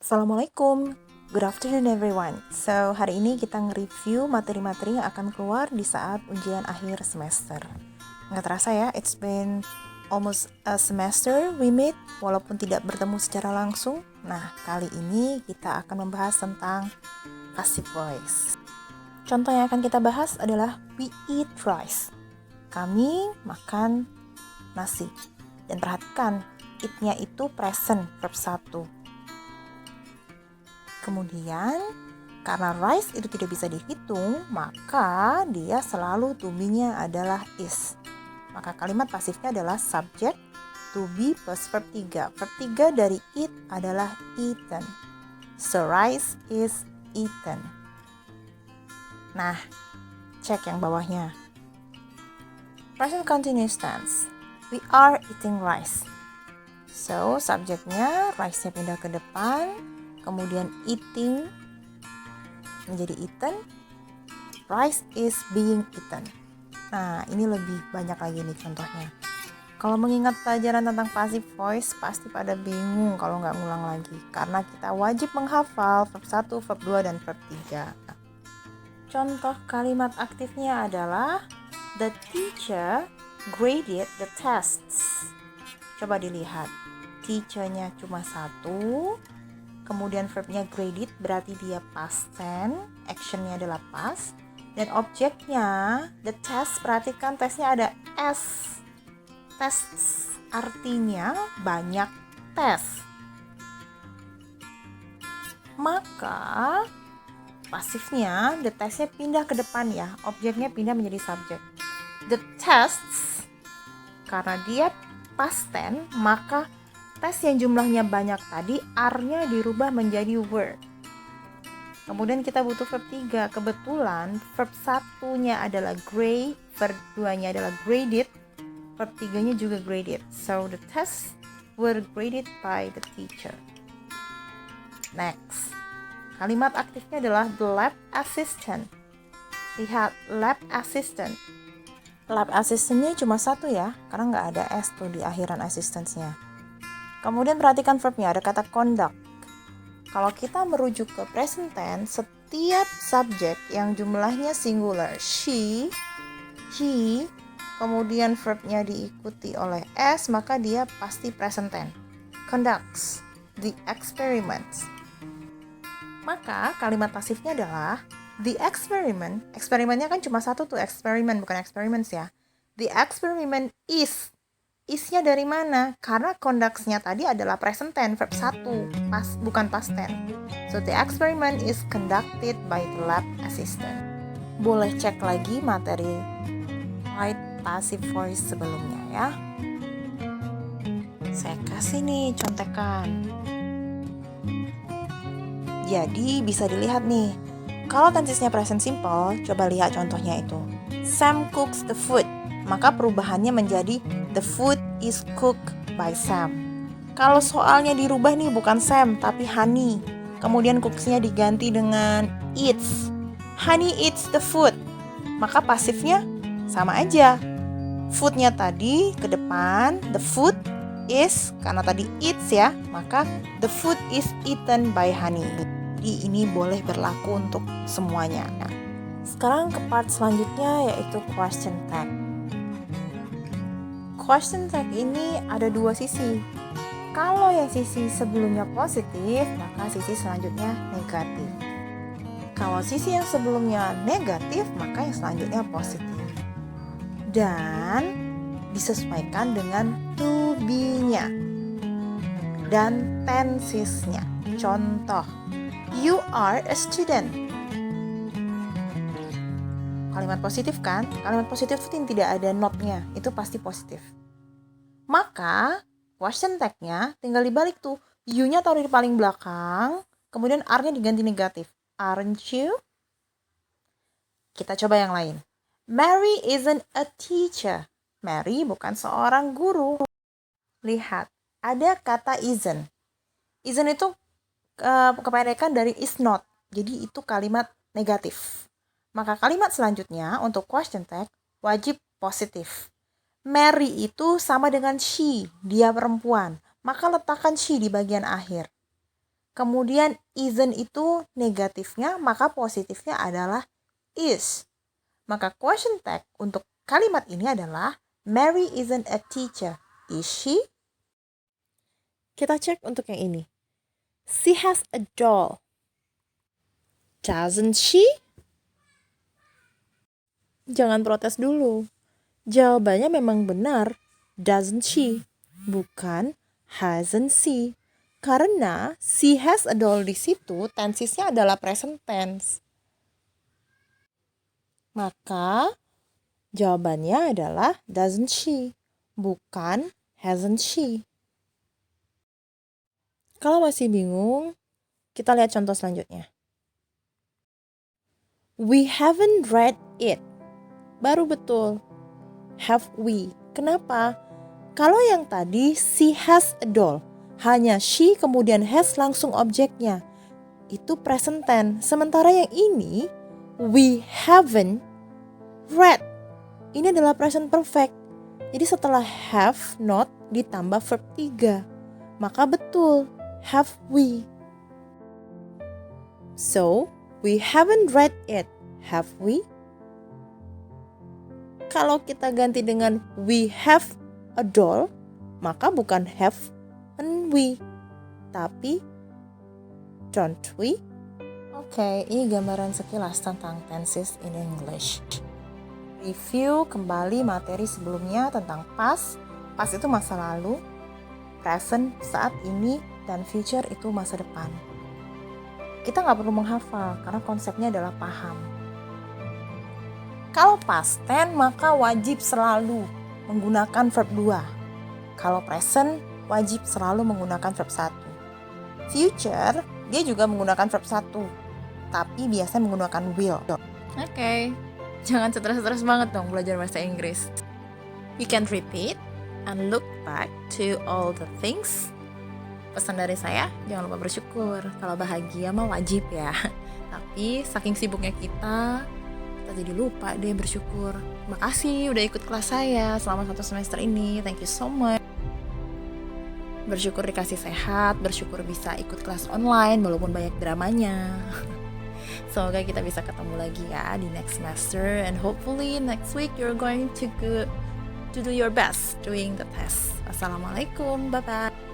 Assalamualaikum, good afternoon everyone. So, hari ini kita nge-review materi-materi yang akan keluar di saat ujian akhir semester. Nggak terasa ya, it's been almost a semester we meet, walaupun tidak bertemu secara langsung. Nah, kali ini kita akan membahas tentang passive voice. Contoh yang akan kita bahas adalah we eat rice. Kami makan nasi. Dan perhatikan, eat-nya itu present, verb 1. Kemudian, karena rice itu tidak bisa dihitung, maka dia selalu to be-nya adalah is. Maka kalimat pasifnya adalah subject to be plus verb 3. Verb 3 dari eat adalah eaten. So, rice is eaten. Nah, cek yang bawahnya. Present continuous tense. We are eating rice. So, subjeknya rice-nya pindah ke depan. Kemudian eating menjadi eaten, rice is being eaten. Nah, ini lebih banyak lagi nih contohnya. Kalau mengingat pelajaran tentang passive voice, pasti pada bingung kalau nggak ngulang lagi. Karena kita wajib menghafal verb 1, verb 2, dan verb 3. Contoh kalimat aktifnya adalah the teacher graded the tests. Coba dilihat, teacher-nya cuma 1, kemudian verbnya graded berarti dia past tense, actionnya adalah past, dan objeknya the test, perhatikan tesnya ada S. Tests artinya banyak tes. Maka pasifnya the testnya pindah ke depan ya, objeknya pindah menjadi subjek. The tests, karena dia past tense, maka tes yang jumlahnya banyak tadi, R-nya dirubah menjadi were. Kemudian kita butuh verb 3. Kebetulan verb 1-nya adalah grade, verb 2-nya adalah graded, verb 3-nya juga graded. So, the tests were graded by the teacher. Next. Kalimat aktifnya adalah the lab assistant. Lihat, lab assistant. Lab assistant-nya cuma 1 ya, karena nggak ada S tuh di akhiran assistance-nya. Kemudian perhatikan verbnya, ada kata conduct. Kalau kita merujuk ke present tense, setiap subjek yang jumlahnya singular, she, he, kemudian verbnya diikuti oleh S, maka dia pasti present tense. Conducts the experiments. Maka kalimat pasifnya adalah the experiment. Eksperimennya kan cuma 1 tuh, eksperimen, bukan experiments ya. The experiment is-nya dari mana? Karena conducts-nya tadi adalah present tense, verb 1, bukan past tense. So, the experiment is conducted by the lab assistant. Boleh cek lagi materi right passive voice sebelumnya ya. Saya kasih nih contekan. Jadi, bisa dilihat nih. Kalau tensesnya present simple, coba lihat contohnya itu. Sam cooks the food. Maka perubahannya menjadi the food is cooked by Sam. Kalau soalnya dirubah nih, bukan Sam tapi Honey. Kemudian cooks-nya diganti dengan eats. Honey eats the food. Maka pasifnya sama aja. Food-nya tadi ke depan, the food is, karena tadi eats ya, maka the food is eaten by Honey. Jadi ini boleh berlaku untuk semuanya. Nah, sekarang ke part selanjutnya yaitu question tag. Question tag ini ada 2 sisi. Kalau yang sisi sebelumnya positif, maka sisi selanjutnya negatif. Kalau sisi yang sebelumnya negatif, maka yang selanjutnya positif. Dan disesuaikan dengan to be-nya dan tenses-nya. Contoh, you are a student. Kalimat positif kan? Kalimat positif itu tidak ada not-nya, itu pasti positif. Maka question tag-nya tinggal dibalik tuh. You-nya taruh di paling belakang, kemudian R-nya diganti negatif. Aren't you? Kita coba yang lain. Mary isn't a teacher. Mary bukan seorang guru. Lihat, ada kata isn't. Isn't itu kependekan dari is not. Jadi itu kalimat negatif. Maka kalimat selanjutnya untuk question tag wajib positif. Mary itu sama dengan she, dia perempuan. Maka letakkan she di bagian akhir. Kemudian isn't itu negatifnya, maka positifnya adalah is. Maka question tag untuk kalimat ini adalah Mary isn't a teacher. Is she? Kita cek untuk yang ini. She has a doll. Doesn't she? Jangan protes dulu. Jawabannya memang benar. Doesn't she? Bukan hasn't she. Karena she has a doll di situ tensesnya adalah present tense. Maka jawabannya adalah doesn't she, bukan hasn't she. Kalau masih bingung, kita lihat contoh selanjutnya. We haven't read it. Baru betul. Have we? Kenapa? Kalau yang tadi she has a doll, hanya she kemudian has langsung objeknya. Itu present tense. Sementara yang ini we haven't read. Ini adalah present perfect. Jadi setelah have not ditambah verb 3. Maka betul, have we. So, we haven't read it, have we? Kalau kita ganti dengan we have a doll, maka bukan haven't we, tapi don't we? Oke, ini gambaran sekilas tentang tenses in English. Review kembali materi sebelumnya tentang past. Past itu masa lalu, present saat ini, dan future itu masa depan. Kita nggak perlu menghafal karena konsepnya adalah paham. Kalau past tense maka wajib selalu menggunakan verb 2. Kalau present wajib selalu menggunakan verb 1. Future dia juga menggunakan verb 1, tapi biasanya menggunakan will. Oke. Jangan stres-stres banget dong belajar bahasa Inggris. You can repeat and look back to all the things. Pesan dari saya, jangan lupa bersyukur. Kalau bahagia mah wajib ya. Tapi saking sibuknya kita jadi lupa deh bersyukur. Makasih udah ikut kelas saya selama 1 semester ini. Thank you so much. Bersyukur dikasih sehat, bersyukur bisa ikut kelas online walaupun banyak dramanya. Semoga kita bisa ketemu lagi ya di next semester, and hopefully next week you're going to do your best doing the test. Assalamualaikum, bye bye.